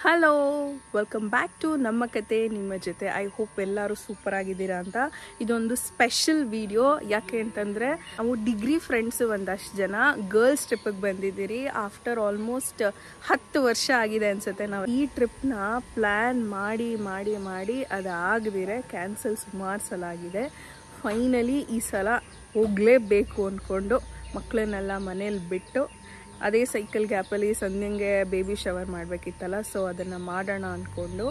Hello, welcome back to ನಮ್ಮ ಕತೆ ನಿಮ್ಮ ಜೊತೆ. ಐ ಹೋಪ್ ಎಲ್ಲರೂ ಸೂಪರ್ ಆಗಿದ್ದೀರಾ ಅಂತ. ಇದೊಂದು ಸ್ಪೆಷಲ್ ವಿಡಿಯೋ. ಯಾಕೆ ಅಂತಂದರೆ ನಾವು ಡಿಗ್ರಿ ಫ್ರೆಂಡ್ಸು ಒಂದಷ್ಟು ಜನ ಗರ್ಲ್ಸ್ ಟ್ರಿಪ್ಪಿಗೆ ಬಂದಿದ್ದೀರಿ. ಆಫ್ಟರ್ ಆಲ್ಮೋಸ್ಟ್ 10 ವರ್ಷ ಆಗಿದೆ ಅನಿಸುತ್ತೆ. ನಾವು ಈ ಟ್ರಿಪ್ನ ಪ್ಲ್ಯಾನ್ ಮಾಡಿ ಮಾಡಿ ಮಾಡಿ ಅದಾಗದಿರೆ ಕ್ಯಾನ್ಸಲ್ ಸುಮಾರು ಸಲ ಆಗಿದೆ. ಫೈನಲಿ ಈ ಸಲ ಹೋಗಲೇಬೇಕು ಅಂದ್ಕೊಂಡು ಮಕ್ಕಳನ್ನೆಲ್ಲ ಮನೇಲಿ ಬಿಟ್ಟು ಅದೇ ಸೈಕಲ್ ಗ್ಯಾಪಲ್ಲಿ ಸಂಧ್ಯಂಗೆ ಬೇಬಿ ಶವರ್ ಮಾಡಬೇಕಿತ್ತಲ್ಲ, ಸೊ ಅದನ್ನು ಮಾಡೋಣ ಅಂದ್ಕೊಂಡು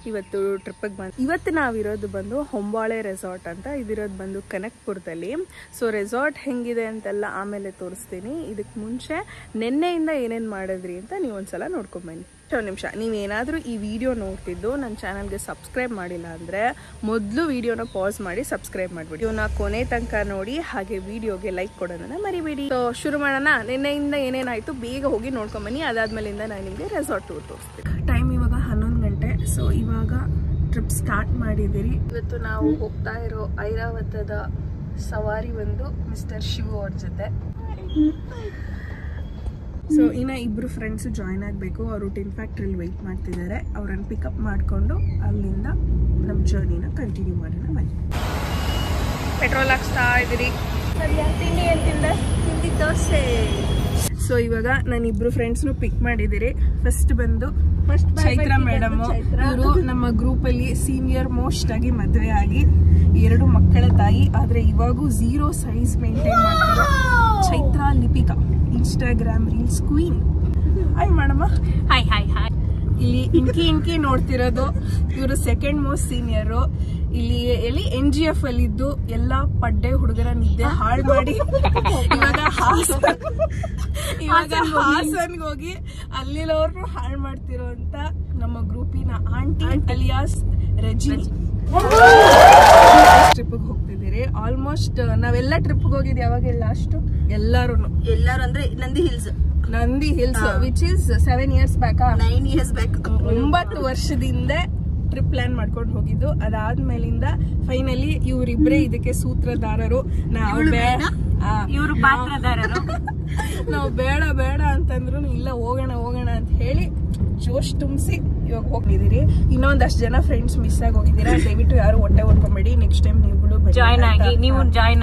ಇವತ್ತು ಟ್ರಿಪ್ಪಿಗೆ ಬಂದು. ಇವತ್ತು ನಾವಿರೋದು ಬಂದು ಹೊಂಬಾಳೆ ರೆಸಾರ್ಟ್ ಅಂತ. ಇದಿರೋದು ಬಂದು ಕನಕಪುರದಲ್ಲಿ. ಸೊ ರೆಸಾರ್ಟ್ ಹೆಂಗಿದೆ ಅಂತೆಲ್ಲ ಆಮೇಲೆ ತೋರಿಸ್ತೀನಿ. ಇದಕ್ಕೆ ಮುಂಚೆ ನೆನ್ನೆಯಿಂದ ಏನೇನು ಮಾಡಿದ್ರಿ ಅಂತ ನೀವು ಒಂದ್ಸಲ ನೋಡ್ಕೊಂಬನ್ನಿ. ಒಂದು ನಿಮಿಷ, ನೀವೇನಾದರೂ ಈ ವಿಡಿಯೋ ನೋಡ್ತಿದ್ದು ನನ್ನ ಚಾನಲ್ಗೆ ಸಬ್ಸ್ಕ್ರೈಬ್ ಮಾಡಿಲ್ಲ ಅಂದರೆ ಮೊದಲು ವಿಡಿಯೋನ ಪಾಸ್ ಮಾಡಿ ಸಬ್ಸ್ಕ್ರೈಬ್ ಮಾಡಿಬಿಡಿ. ಇವನ್ನ ಕೊನೆ ತನಕ ನೋಡಿ, ಹಾಗೆ ವಿಡಿಯೋಗೆ ಲೈಕ್ ಕೊಡೋದನ್ನ ಮರಿಬೇಡಿ. ಸೊ ಶುರು ಮಾಡೋಣ. ನಿನ್ನೆಯಿಂದ ಏನೇನಾಯಿತು ಬೇಗ ಹೋಗಿ ನೋಡ್ಕೊಂಬನ್ನಿ. ಅದಾದ್ಮೇಲಿಂದ ನಾನು ನಿಮಗೆ ರೆಸಾರ್ಟ್ ಟೂರ್ ತೋರಿಸ್ತೀನಿ. ಟೈಮ್ ಇವಾಗ 11 ಗಂಟೆ. ಸೊ ಇವಾಗ ಟ್ರಿಪ್ ಸ್ಟಾರ್ಟ್ ಮಾಡಿದ್ದೀರಿ. ಇವತ್ತು ನಾವು ಹೋಗ್ತಾ ಇರೋ ಐರಾವತದ ಸವಾರಿ ಬಂದು ಮಿಸ್ಟರ್ ಶಿವು ಅವ್ರ ಜೊತೆ. ಸೊ ಇನ್ನು ಇಬ್ಬರು ಫ್ರೆಂಡ್ಸ್ ಜಾಯ್ನ್ ಆಗಬೇಕು. ಅವರು ಟಿನ್ ಫ್ಯಾಕ್ಟ್ರಿಲಿ ವೆಯ್ಟ್ ಮಾಡ್ತಿದ್ದಾರೆ. ಅವ್ರನ್ನ ಪಿಕಪ್ ಮಾಡಿಕೊಂಡು ಅಲ್ಲಿಂದ ನಮ್ಮ ಜರ್ನಿನ ಕಂಟಿನ್ಯೂ ಮಾಡೋಣ. ಬನ್ನಿ. ಪೆಟ್ರೋಲ್ ಹಾಕ್ಸ್ತಾ ಇದ್ದೀರಿ. ತಿಂಡಿ ಏನು ತಿಂದೆ? ತಿಂಡಿ ದೋಸೆ. ಸೊ ಇವಾಗ ನಾನು ಇಬ್ರು ಫ್ರೆಂಡ್ಸ್ನು ಪಿಕ್ ಮಾಡಿದ್ದೀರಿ. ಫಸ್ಟ್ ಬಂದು ಚೈತ್ರ ಮೇಡಮ್. ಇವರು ನಮ್ಮ ಗ್ರೂಪಲ್ಲಿ ಸೀನಿಯರ್ ಮೋಸ್ಟ್ ಆಗಿ ಮದುವೆ ಆಗಿ 2 ಮಕ್ಕಳ ತಾಯಿ. ಆದರೆ ಇವಾಗೂ 0 ಸೈಜ್ ಮೇಂಟೈನ್ ಮಾಡ್ತಾರೆ. Chaitra Lipika, Instagram reels queen. Hi ಮಾಡಮ್ಮ. Hi hi hi. ಇಲ್ಲಿ ಇಂಕಿ ನೋಡ್ತಿರೋದು ಇವರು ಸೆಕೆಂಡ್ ಮೋಸ್ಟ್ ಸೀನಿಯರು. ಇಲ್ಲಿ NGF ಅಲ್ಲಿದ್ದು ಎಲ್ಲ ಪಡ್ಡೆ ಹುಡುಗರ ನಿದ್ದೆ ಹಾಳು ಮಾಡಿ ಇವಾಗ ಹಾಸನ್ಗೆ ಹೋಗಿ ಅಲ್ಲಿರೋರ್ನು ಹಾಳು ಮಾಡ್ತಿರೋ ಅಂತ ನಮ್ಮ ಗ್ರೂಪಿನ ಆಂಟಿ ಅಲಿಯಾಸ್ ರಜಿನಿ ಟ್ರಿಪ್ಗೆ ಹೋಗ್ತಿದ್ದೀರಿ. ಆಲ್ಮೋಸ್ಟ್ ನಾವೆಲ್ಲ ಟ್ರಿಪ್ಗೆ ಹೋಗಿದ್ದು ಯಾವಾಗ ಲಾಸ್ಟ್ ಎಲ್ಲಾರು ಅಂದ್ರೆ Nandi hills which is 7 years back. 9 years back. 9 ವರ್ಷದಿಂದ ಟ್ರಿಪ್ ಪ್ಲಾನ್ ಮಾಡ್ಕೊಂಡು ಹೋಗಿದ್ದು. ಅದಾದ್ಮೇಲಿಂದ ಫೈನಲಿ ಇವರಿಬ್ರೇ ಇದಕ್ಕೆ ಸೂತ್ರಧಾರರು. ಇವರು ಪಾತ್ರಧಾರರು. ನಾವು ಬೇಡ ಅಂತಂದ್ರು ಇಲ್ಲ ಹೋಗೋಣ ಅಂತ ಹೇಳಿ ಜೋಶ್ ತುಂಬಿಸಿ ಇವಾಗ ಹೋಗಿದ್ದೀರಿ. ಇನ್ನೊಂದಷ್ಟು ಜನ ಫ್ರೆಂಡ್ಸ್ ಮಿಸ್ ಆಗಿ ಹೋಗಿದ್ದೀರಾ. ದಯವಿಟ್ಟು ಯಾರು ಹೊಟ್ಟೆ ಹೊಡ್ಕೊಂಬೇಡಿ. ನೆಕ್ಸ್ಟ್ ಟೈಮ್ ನೀವುಗಳು ಜಾಯ್ನ್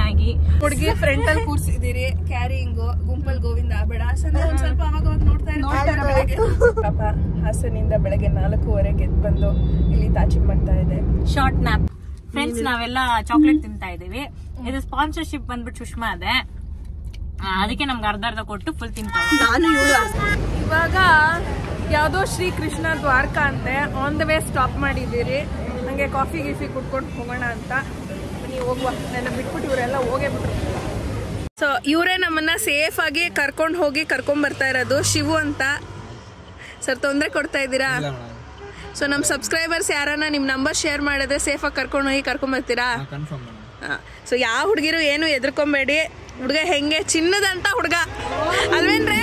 ಆಗಿ ಹುಡುಗಿ ಫ್ರಂಟ್ ಅಲ್ಲಿ ಕೂರ್ಸಿದ್ದೀರಿ. ಕ್ಯಾರಿಂಗ್ ಗುಂಪಲ್ ಗೋವಿಂದ ಬೇಡ. ಸಂಜೆ ಒಂದ್ ಸ್ವಲ್ಪ ಅವಾಗ ನೋಡ್ತಾ ಬೆಳಗ್ಗೆ ಪಾಪ ಹಾಸನಿಂದ ಬೆಳಗ್ಗೆ 4:15 ಎದ್ದು ಬಂದು ಇಲ್ಲಿ ತಾಚಿಮ್ ಮಾಡ್ತಾ ಇದೆ. Short nap. ಫ್ರೆಂಡ್ಸ್ ನಾವೆಲ್ಲ ಚಾಕ್ಲೇಟ್ ತಿಂತಾ ಇದೀವಿ. ಇದು ಸ್ಪಾನ್ಸರ್ಶಿಪ್ ಬಂದ್ಬಿಟ್ಟು ಸುಷ್ಮಾ ಅದೇ, ಅದಕ್ಕೆ ನಮ್ಗೆ ಅರ್ಧ ಕೊಟ್ಟು ಫುಲ್ ತಿಂತಾವೆ. ನಾನು ಇವಾಗ ಯಾವ್ದೋ ಶ್ರೀ ಕೃಷ್ಣ ದ್ವಾರಕಾ ಅಂತೆ ಆನ್ ದ ವೇ ಸ್ಟಾಪ್ ಮಾಡಿದ್ದೀರಿ. ನಂಗೆ ಕಾಫಿ ಗೀಫಿ ಕುಡ್ಕೊಂಡು ಹೋಗೋಣ ಅಂತ. ನೀವು ಹೋಗುವ, ನನ್ನ ಬಿಟ್ಬಿಟ್ಟು ಇವರೆಲ್ಲ ಹೋಗೇ ಬಿಟ್ರು. ಸೊ ಇವರೇ ನಮ್ಮನ್ನ ಸೇಫ್ ಆಗಿ ಕರ್ಕೊಂಡ್ ಬರ್ತಾ ಇರೋದು ಶಿವು ಅಂತ. ಸರ್ ತೊಂದರೆ ಕೊಡ್ತಾ ಇದ್ದೀರಾ? ಸೊ ನಮ್ಮ ಸಬ್ಸ್ಕ್ರೈಬರ್ಸ್ ಯಾರನ್ನ ನಿಮ್ಮ ನಂಬರ್ ಶೇರ್ ಮಾಡಿದ್ರೆ ಸೇಫಾಗಿ ಕರ್ಕೊಂಡ್ ಬರ್ತೀರಾ? ಸೊ ಯಾವ ಹುಡುಗಿರು ಏನು ಎದ್ರಕೊಂಬೇಡಿ. ಹುಡುಗ ಹೆಂಗೆ ಚಿನ್ನದಂತ ಹುಡುಗ ಅಲ್ವೇನ್ರಿ?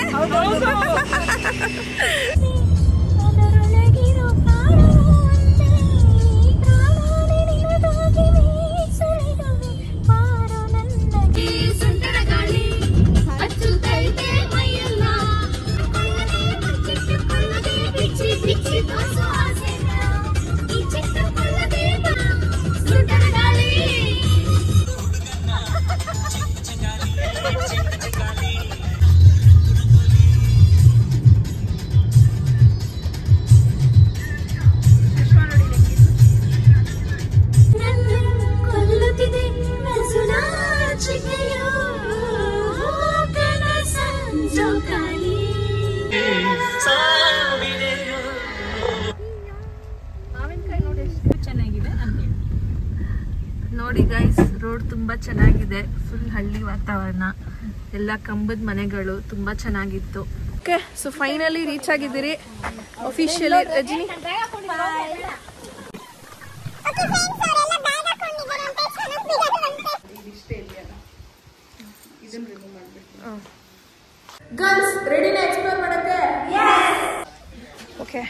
ನೋಡಿ ಗೈಸ್, ರೋಡ್ ತುಂಬಾ ಚೆನ್ನಾಗಿದೆ. ಫುಲ್ ಹಳ್ಳಿ ವಾತಾವರಣ, ಎಲ್ಲ ಕಂಬದ ಮನೆಗಳು, ತುಂಬಾ ಚೆನ್ನಾಗಿತ್ತು. ಓಕೆ, ಸೊ ಫೈನಲಿ ರೀಚ್ ಆಗಿದ್ದೀರಿ ಅಫಿಷಿಯಲಿ. ರಜನಿ ಗರ್ಲ್ಸ್ ರೆಡಿನ ಎಕ್ಸ್ಪ್ಲೋರ್ ಮಾಡಕ್ಕೆ? ಓಕೆ,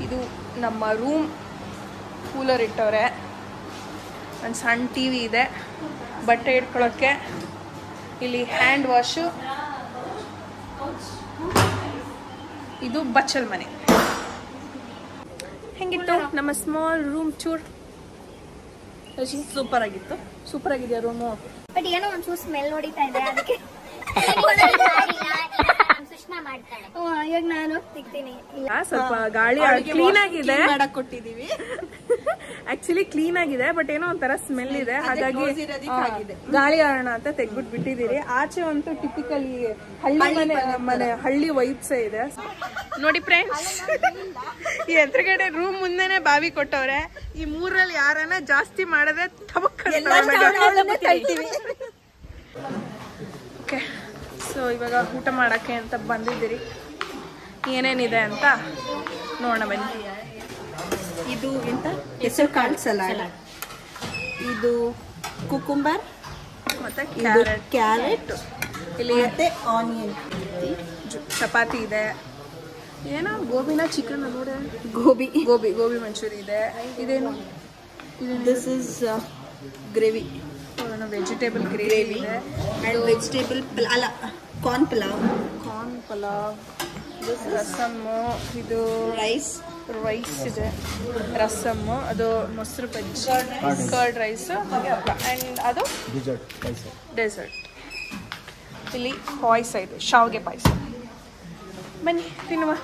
ಇದು ನಮ್ಮ ರೂಮ್. ಕೂಲರ್ ಇಟ್ಟವ್ರೆ, ಒಂದು ಸಣ್ಣ ಟಿವಿ ಇದೆ. ಬಟ್ಟೆ ಇಟ್ಕೊಳ್ಳೋಕ್ಕೆ. ಇಲ್ಲಿ ಹ್ಯಾಂಡ್ ವಾಶು. ಇದು ಬಚ್ಚಲ್ ಮನೆ. ಹೆಂಗಿತ್ತು ನಮ್ಮ ಸ್ಮಾಲ್ ರೂಮ್ ಟೂರ್? ಸೂಪರ್ ಆಗಿತ್ತು. ಸೂಪರ್ ಆಗಿದೆಯಾ ರೂಮು? ಬಟ್ ಏನೋ ಒಂಚೂರು ಸ್ಮೆಲ್ ಹೊಡಿತಾ ಇದೆ, ಅದಕ್ಕೆ ಸುಷ್ಮಾ ಮಾಡ್ತಾಳೆ. ಇವಾಗ ನಾನು ತೆಗ್ತೀನಿ. ಸ್ವಲ್ಪ ಗಾಳಿ ಕ್ಲೀನ್ ಆಗಿದೆ, ಕೊಟ್ಟಿದೀವಿ. ಆಕ್ಚುಲಿ ಕ್ಲೀನ್ ಆಗಿದೆ, ಬಟ್ ಏನೋ ಒಂಥರ ಸ್ಮೆಲ್ ಇದೆ, ಹಾಗಾಗಿ ಗಾಳಿ ಆಡೋಣ ಅಂತ ತೆಗ್ಬಿಟ್ಟು ಬಿಟ್ಟಿದ್ದೀರಿ. ಆಚೆ ಅಂತೂ ಟಿಪಿಕಲಿ ಹಳ್ಳಿ ವೈಬ್ಸ್ ಇದೆ ನೋಡಿ ಫ್ರೆಂಡ್ಸ್. ಈ ಎದುರುಗಡೆ ರೂಮ್ ಮುಂದೆನೆ ಬಾವಿ ಕೊಟ್ಟವ್ರೆ. ಈ ಮೂರಲ್ಲಿ ಯಾರನ್ನ ಜಾಸ್ತಿ ಮಾಡದೆ ಓಕೆ. ಸೊ ಇವಾಗ ಊಟ ಮಾಡಕ್ಕೆ ಅಂತ ಬಂದಿದ್ದೀರಿ. ಏನೇನಿದೆ ಅಂತ ನೋಡೋಣ ಬನ್ನಿ. ಇದು ಎಂತ ಹೆಸರು ಕಾಳು ಸಲಾಡ್, ಇದು ಕುಕುಂಬರ್, ಮತ್ತೆ ಕ್ಯಾರೆಟ್, ಇಲ್ಲಿ ಮತ್ತೆ ಆನಿಯನ್, ಚಪಾತಿ ಇದೆ. ಏನೋ ಗೋಬಿನ ಚಿಕನ್ ನೋಡ, ಗೋಬಿ ಮಂಚೂರಿ ಇದೆ. ಇದೇನು? This is gravy, vegetable gravy ಇದೆ. ಅಂಡ್ ವೆಜಿಟೇಬಲ್ ಅಲ್ಲ ಕಾರ್ನ್ ಪಲಾವ್, ರಸಮ್ಮು, ಇದು ರೈಸ್ ಇದೆ, ರಸಮ್ಮು, ಅದು ಮೊಸರು ಬಜ್ಜಿ, ಕರ್ಡ್ ರೈಸ್, ಅಂಡ್ ಅದು ಡೆಸರ್ಟ್. ಇಲ್ಲಿ ಪಾಯಸ ಇದೆ, ಶಾವಿಗೆ ಪಾಯಸ. ಬನ್ನಿ ತಿನ್ನುವ.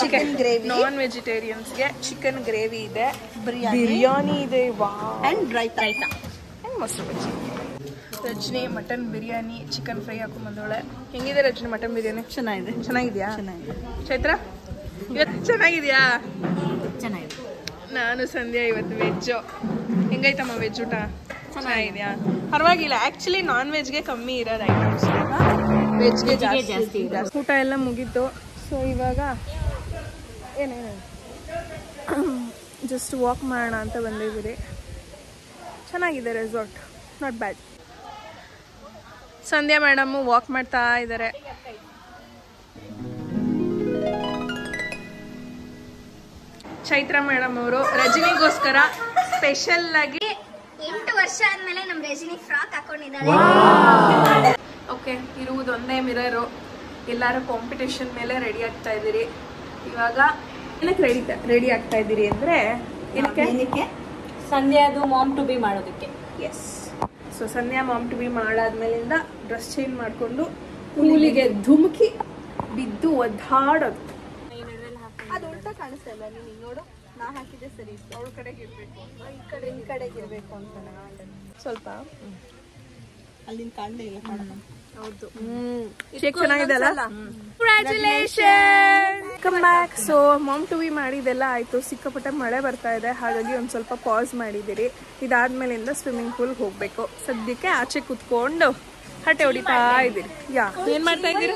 Chicken gravy. ನಾನ್ ವೆಜಿಟೇರಿಯನ್ಸ್ಗೆ ಚಿಕನ್ ಗ್ರೇವಿ ಇದೆ, ಬಿರಿಯಾನಿ ಇದೆ, ಅಂಡ್ ರೈತಾ, ಮೊಸರು ಬಜ್ಜಿ. Rajani mutton biryani, chicken fry ಹಾಕೊಂಡ್ ಬಂದವಳೆ. ಹೆಂಗಿದೆ ರಜನಿ ಮಟನ್ ಬಿರಿಯಾನಿ? ಚೆನ್ನಾಗಿದ್ಯಾ? ಚೈತ್ರ ಇವತ್ತು ಚೆನ್ನಾಗಿದ್ಯಾ? ಚೆನ್ನಾಗಿದೆ. ನಾನು ಸಂಧ್ಯಾ ಇವತ್ತು ವೆಜ್ಜು. ಹೆಂಗೈತಮ್ಮ ವೆಜ್ ಊಟ? ಚೆನ್ನಾಗಿದ್ಯಾ? ಪರವಾಗಿಲ್ಲ. ಆಕ್ಚುಲಿ ನಾನ್ ವೆಜ್ಗೆ ಕಮ್ಮಿ ಇರೋದು ಐಟಮ್ಸ್, ವೆಜ್ಗೆ ಜಾಸ್ತಿ. ಊಟ ಎಲ್ಲ ಮುಗೀತು. ಸೊ ಇವಾಗ ಏನೇನು ಜಸ್ಟ್ ವಾಕ್ ಮಾಡೋಣ ಅಂತ ಬಂದಿದ್ದೀರಿ. ಚೆನ್ನಾಗಿದೆ resort, not bad. Sandhya madam walk ಮಾಡ್ತಾ ಇದ್ದಾರೆ. ಚೈತ್ರ ಮೇಡಮ್ ಅವರು ರಜನಿಗೋಸ್ಕರ ಸ್ಪೆಷಲ್ ಆಗಿ 8 ವರ್ಷ ಆದ್ಮೇಲೆ ನಮ್ ರಜನಿ ಫ್ರಾಕ್ ಹಾಕೊಂಡಿದ್ದಾಳೆ. ಓಕೆ, ಇರುವುದೊಂದೇ ಮಿರರು. ಎಲ್ಲಾರು ಕಾಂಪಿಟೇಷನ್ ಮೇಲೆ ರೆಡಿ ಆಗ್ತಾ ಇದ್ದೀರಿ. ಇವಾಗ ಏನಕ್ಕೆ ರೆಡಿ ಆಗ್ತಾ ಇದ್ದೀರಿ ಅಂದ್ರೆ ಏನಕ್ಕೆ? ಸಂಧ್ಯಾದು ಮಾಮ್ ಟು ಬಿ ಮಾಡೋದಕ್ಕೆ. Yes. So Sandhya mom to be ಮಾಡಾದ್ಮೇಲಿಂದ ಡ್ರೆಸ್ ಚೇಂಜ್ ಮಾಡ್ಕೊಂಡು ಕೂಲಿಗೆ ಧುಮುಕಿ ಬಿದ್ದು ಒದ್ದಾಡೋದು. ಅದು ಉಲ್ಟಾ ಕಾಣಿಸ್ತಾ ಇಲ್ಲ, ನೀನು ನೋಡು. ನಾ ಹಾಕಿದೆ ಸರಿ ಇತ್ತು, ಅವಳ ಕಡೆಗೆ ಇರ್ಬೇಕು, ಈ ಕಡೆಗೆ ಇರ್ಬೇಕು ಅಂತ ಸ್ವಲ್ಪ ಅಲ್ಲಿಂದ ಕಾಣಲೇ ಇಲ್ಲ. ಹೌದು. ಶೇಕ್ ಚೆನ್ನಾಗಿದೆ ಅಲ್ಲ? Congratulation. Come back. So mom to be ಮಾಡಿದೆಲ್ಲ ಆಯ್ತು. ಸಿಕ್ಕಾಪಟ್ಟೆ ಮಳೆ ಬರ್ತಾ ಇದೆ, ಹಾಗಾಗಿ ಒಂದ್ ಸ್ವಲ್ಪ ಪಾಸ್ ಮಾಡಿದಿರಿ. ಇದಾದ್ಮೇಲಿಂದ ಸ್ವಿಮ್ಮಿಂಗ್ ಪೂಲ್ ಹೋಗ್ಬೇಕು. ಸದ್ಯಕ್ಕೆ ಆಚೆ ಕುತ್ಕೊಂಡು ಹಟ್ಟೆ ಹೊಡಿತಾ ಇದ್ದೀರಿ. ಏನ್ ಮಾಡ್ತಾ ಇದ್ದೀರಿ?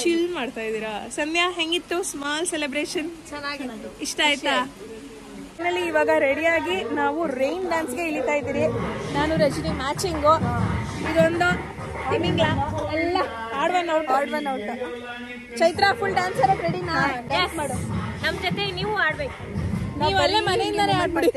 ಚಿಲ್ ಮಾಡ್ತಾ ಇದ್ದೀರಾ? ಸಂಧ್ಯಾ ಹೆಂಗಿತ್ತು ಸ್ಮಾಲ್ ಸೆಲೆಬ್ರೇಷನ್? ಇಷ್ಟ ಆಯ್ತಾ? ಇವಾಗ ರೆಡಿಯಾಗಿ ನಾವು ರೈನ್ ಡ್ಯಾನ್ಸ್ಗೆ ಇಳಿತಾ ಇದ್ದೀರಿ. ನಾನು ರಜನಿ ಮ್ಯಾಚಿಂಗು. ಇದೊಂದು ತಿಮಿಂಗ್ಲ ಎಲ್ಲ odd one out. Chaitra full dancer ರೆಡಿನಾ? ಡ್ಯಾನ್ಸ್ ಮಾಡು ನಮ್ ಜೊತೆ. ನೀವು ಆಡ್ಬೇಕು. ನೀವಲ್ಲೇ ಮನೆಯಿಂದಾನೇ ಆಡ್ಬಿಡಿ.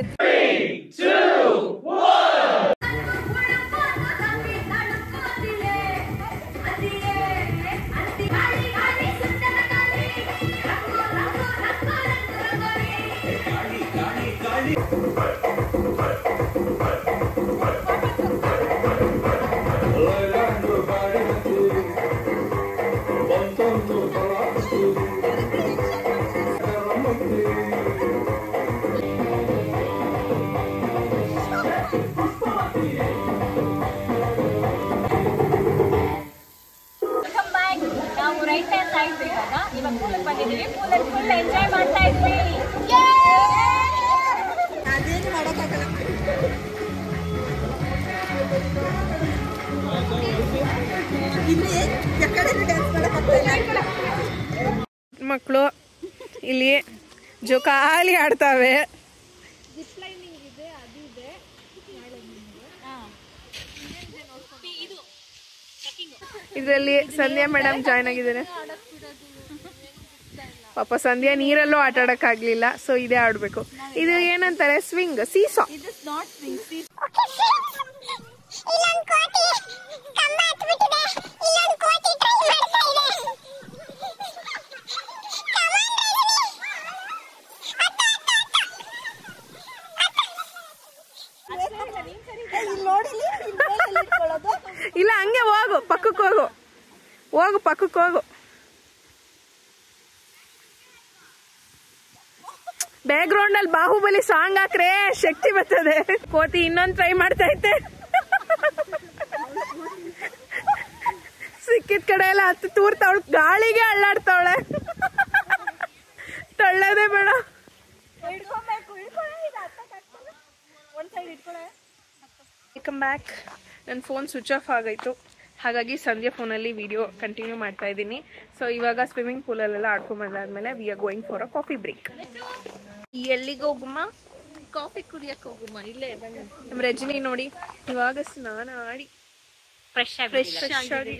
ನಾವು ರೈಟ್ ಹ್ಯಾಂಡ್ ಸೈಡ್ ಇವಾಗ ಪೂಲಲ್ಲಿ ಬಂದಿದ್ದೀವಿ. ಪೂಲಲ್ಲಿ ಫುಲ್ ಎಂಜಾಯ್ ಮಾಡ್ತಾ ಇದ್ವಿ. ಅದೇನು ಮಾಡೋಕ್ಕಾಗಲ್ಲ. ಇಲ್ಲಿ ಯಾಕಡೆ ಡ್ಯಾನ್ಸ್ ಮಾಡೋಕ್ಕಾಗ್ತಾ ಮಕ್ಕಳು ಇಲ್ಲಿ ಜೋಕಾಲಿ ಆಡ್ತಾವೆ. ಇದರಲ್ಲಿ ಸಂಧ್ಯಾ ಮೇಡಮ್ ಜಾಯ್ನ್ ಆಗಿದ್ದಾರೆ. ಪಾಪ ಸಂಧ್ಯಾ ನೀರಲ್ಲೂ ಆಟ ಆಡಕ್ ಆಗ್ಲಿಲ್ಲ, ಸೊ ಇದೇ ಆಡ್ಬೇಕು. ಇದು ಏನಂತಾರೆ? ಸ್ವಿಂಗ್, ಸೀಸಾ. ಇಲ್ಲ ಹಂಗೆ ಹೋಗು, ಪಕ್ಕಕ್ಕೆ ಹೋಗು, ಹೋಗು ಪಕ್ಕಕ್ಕೆ ಹೋಗು. ಬ್ಯಾಕ್ ಗ್ರೌಂಡ್ ಅಲ್ಲಿ ಬಾಹುಬಲಿ ಸಾಂಗ್ ಹಾಕ್ರೆ ಶಕ್ತಿ ಬರ್ತದೆ. ಕೋತಿ ಇನ್ನೊಂದು ಟ್ರೈ ಮಾಡ್ತಾ ಐತೆ. ಸಿಕ್ಕಿದ ಕಡೆ ಎಲ್ಲ ಹತ್ತು ತೂರ್ತಾವಳು, ಗಾಳಿಗೆ ಅಳ್ಳಾಡ್ತಾವಳೆ. ತಳ್ಳೋದೇ ಬೇಡ. Welcome back. ನನ್ನ ಫೋನ್ ಸ್ವಿಚ್ ಆಫ್ ಆಗೋಯ್ತು, ಹಾಗಾಗಿ ಸಂಧ್ಯಾ ಫೋನಲ್ಲಿ ವಿಡಿಯೋ ಕಂಟಿನ್ಯೂ ಮಾಡ್ತಾ ಇದ್ದೀನಿ. ಸೊ ಇವಾಗ ಸ್ವಿಮ್ಮಿಂಗ್ ಪೂಲಲ್ಲೆಲ್ಲ ಆಡ್ಕೊಂಬಂದಾದ್ಮೇಲೆ we are going for a coffee break. ಎಲ್ಲಿಗೆ ಹೋಗುಮ್ಮ? ಕಾಫಿ ಕುಡಿಯಕ್ಕೆ ಹೋಗುಮ್ಮ. ಇಲ್ಲೇ ನಮ್ಮ ರಜನಿ ನೋಡಿ ಇವಾಗ ಸ್ನಾನ ಆಡಿ ಫ್ರೆಶ್ ಆಗಿ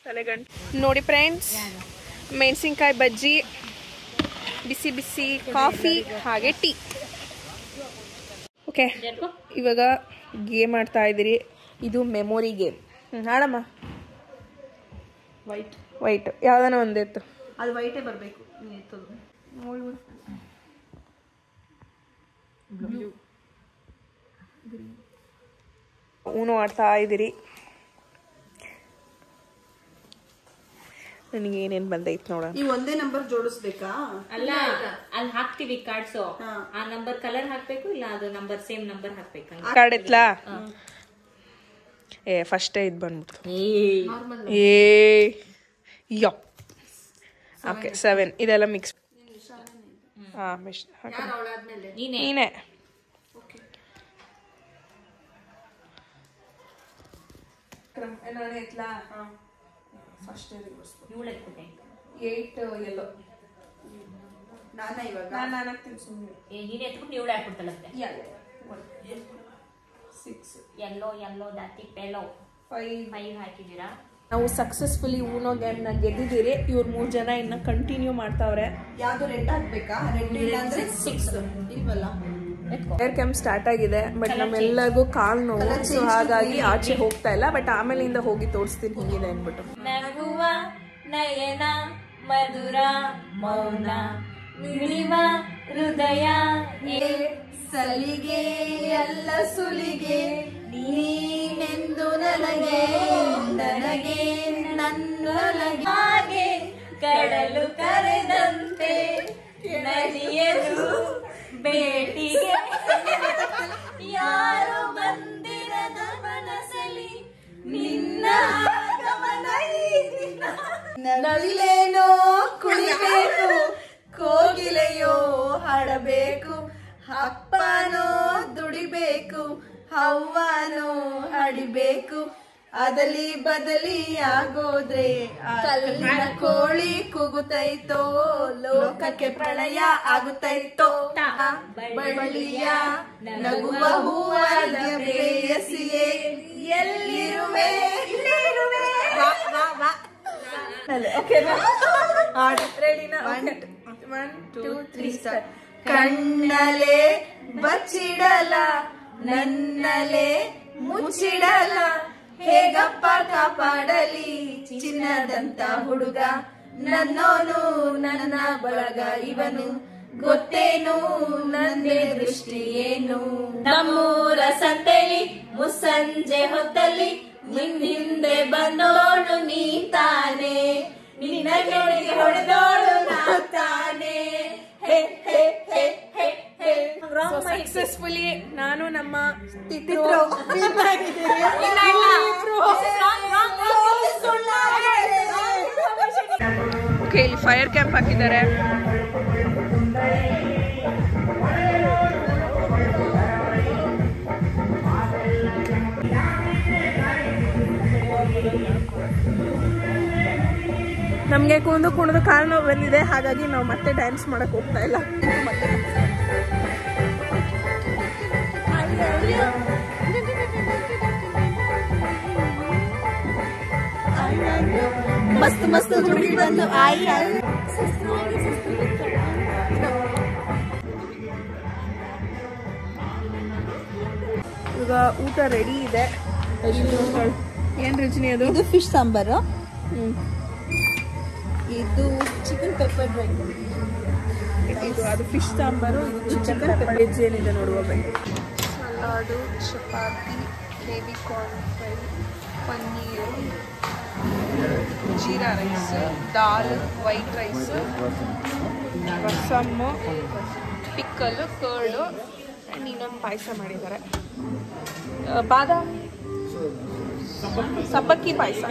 ತಲೆಗಂಟು ನೋಡಿ ಫ್ರೆಂಡ್ಸ್. ಮೆಣಸಿನ್ಕಾಯಿ ಬಜ್ಜಿ, ಬಿಸಿ ಬಿಸಿ ಕಾಫಿ ಹಾಗೆ ಟೀ. ಓಕೆ, ಇವಾಗ ಗೇಮ್ ಆಡ್ತಾ ಇದ್ದೀರಿ. ಇದು ಮೆಮೊರಿ ಗೇಮ್. ಆಡಮ್ಮ. ವೈಟ್ ಯಾವ್ದಾನ ಒಂದಿತ್ತು, ಅದು ವೈಟೇ ಬರಬೇಕು. ಊನು ಆಡ್ತಾ ಇದ್ದೀರಿ. ನನಗೆ ಏನೇನ್ ಬಂದೈತ್ ನೋಡ. ಈ ಒಂದೇ ನಂಬರ್ ಜೋಡಿಸ್ಬೇಕಾ? ಅಲ್ಲ, ಅಲ್ಲಿ ಹಾಕ್ತಿವಿ ಕಾರ್ಡ್ಸ್. ಆ ನಂಬರ್ ಕಲರ್ ಹಾಕ್ಬೇಕು, ಇಲ್ಲ ಅದು ನಂಬರ್ ಸೇಮ್ ನಂಬರ್ ಹಾಕ್ಬೇಕು. ಕಾರ್ಡ್ ಎತ್ಲಾ? ಫಸ್ಟೇ ಇದು ಬಂದ್ಬಿಡ್ತು. ಓಕೆ 7 ಇದೆಲ್ಲ ಮಿಕ್ಸ್. ನೀನೇ ನಾವು ಸಕ್ಸಸ್ಫುಲಿ ಊನೋ ಗೇಮ್ ನ ಗೆದ್ದಿದ್ದೀರಿ. ಇವ್ರು 3 ಜನ ಇನ್ನ ಕಂಟಿನ್ಯೂ ಮಾಡ್ತಾವ್ರೆ. ಯಾವ್ದು ರೆಡ್ ಹಾಕ್ಬೇಕಾ? ರೆಡ್ ಇಲ್ಲ ಅಂದ್ರೆ 6 ಇಲ್ವಲ್ಲ. ಏರ್ ಕ್ಯಾಂಪ್ ಸ್ಟಾರ್ಟ್ ಆಗಿದೆ, ಬಟ್ ನಮ್ಮೆಲ್ಲರಿಗೂ ಕಾಲ್ ನೋವು, ಸೊ ಹಾಗಾಗಿ ಆಚೆ ಹೋಗ್ತಾ ಇಲ್ಲ. ಬಟ್ ಆಮೇಲಿಂದ ಹೋಗಿ ತೋರಿಸ್ತೀನಿ ಹೇಗಿದೆ ಅನ್ಬಿಟ್ಟು. ನಗುವ ನಯನ ಮಧುರ ಮೌನ ಮಿಡಿವ ಹೃದಯ ಸಲಿಗೆ ಎಲ್ಲ ಸುಲಿಗೆ ನೀನೆಂದು ನನಗೆ ನನಗೆ ನನ್ನೊಳಗೆ ಹಾಗೆ ಕಡಲು ಕರೆದಂತೆ ನದಿಯಲು ಬೇಟಿಗೆ ಯಾರು ಬಂದಿರದ ಮನಸಲಿ ನಿನ್ನ ಆಗಮನ ಈ ದಿನ. ನವಿಲೇನೋ ಕುಣಿಬೇಕು, ಕೋಗಿಲೆಯೋ ಹಾಡಬೇಕು, ಅಪ್ಪನೋ ದುಡಿಬೇಕು, ಅವ್ವನೋ ಹಡಿಬೇಕು, ಅದಲಿ ಬದಲಿ ಆಗೋದ್ರೆ ಕಲ್ಲಿನ ಕೋಳಿ ಕೂಗುತ್ತೈತೋ, ಲೋಕಕ್ಕೆ ಪ್ರಳಯ ಆಗುತ್ತೈತೋ. ಬಳ್ಳಿಯ ನಗುವ ಹೂವಾದ ಪ್ರೇಯಸಿಯೇ ಎಲ್ಲಿರುವೆ? ಕಣ್ಣಲೆ ಬಚ್ಚಿಡಲ ನನ್ನಲೆ ಮುಚ್ಚಿಡಲ, ಹೇಗಪ್ಪ ಕಾಪಾಡಲಿ ಚಿನ್ನದಂತ ಹುಡುಗ ನನ್ನೋನು ನನ್ನ ಬಳಗ ಇವನು, ಗೊತ್ತೇನು ನಂದೇ ದೃಷ್ಟಿ ಏನು. ನಮ್ಮೂರ ಸಂತೆಲಿ ಮುಸ್ಸಂಜೆ ಹೊತ್ತಲ್ಲಿ ಹಿಂದೆ ಬಂದೋಳು ನೀ ತಾನೆ, ನಿನ್ನ ಗೆಳೆಗೆ ಹೊಡೆದೋಳು ನಾ ತಾನೆ. ಸಕ್ಸಸ್ಫುಲಿ ನಾನು ನಮ್ಮ ಓಕೆ, ಇಲ್ಲಿ ಫೈರ್ ಕ್ಯಾಂಪ್ ಹಾಕಿದ್ದಾರೆ. ನಮಗೆ ಕುಣಿದು ಕಾಲು ನೋವು ಬಂದಿದೆ, ಹಾಗಾಗಿ ನಾವು ಮತ್ತೆ ಡ್ಯಾನ್ಸ್ ಮಾಡಕ್ ಹೋಗ್ತಾ ಇಲ್ಲ. ಮಸ್ತ್ ಮಸ್ತ್ ಹುಡುಗಿ ಬಂದು ಆಯಿ ಈಗ ಊಟ ರೆಡಿ ಇದೆ. ಏನ್ ರಜನಿ ಅದು? ಇದು ಫಿಶ್ ಸಾಂಬಾರು, ಇದು ಚಿಕನ್ ಪೆಪ್ಪರ್ ಡ್ರೈ. ಇದು ಅದು ಫಿಶ್ ಸಾಂಬಾರು, ಇದು ಚಿಕನ್ ಪೆಪ್ಪರ್ ವೆಜ್ ಏನಿದೆ ನೋಡುವ. ಅದು chapati, baby corn fry, paneer, jeera rice, dal, white rice, rasam, pickle, curd and ಇನ್ನೊಂದು ಪಾಯಸ ಮಾಡಿದ್ದಾರೆ. ಬಾದಾಮ್ ಸಬ್ಬಕ್ಕಿ ಪಾಯಸ.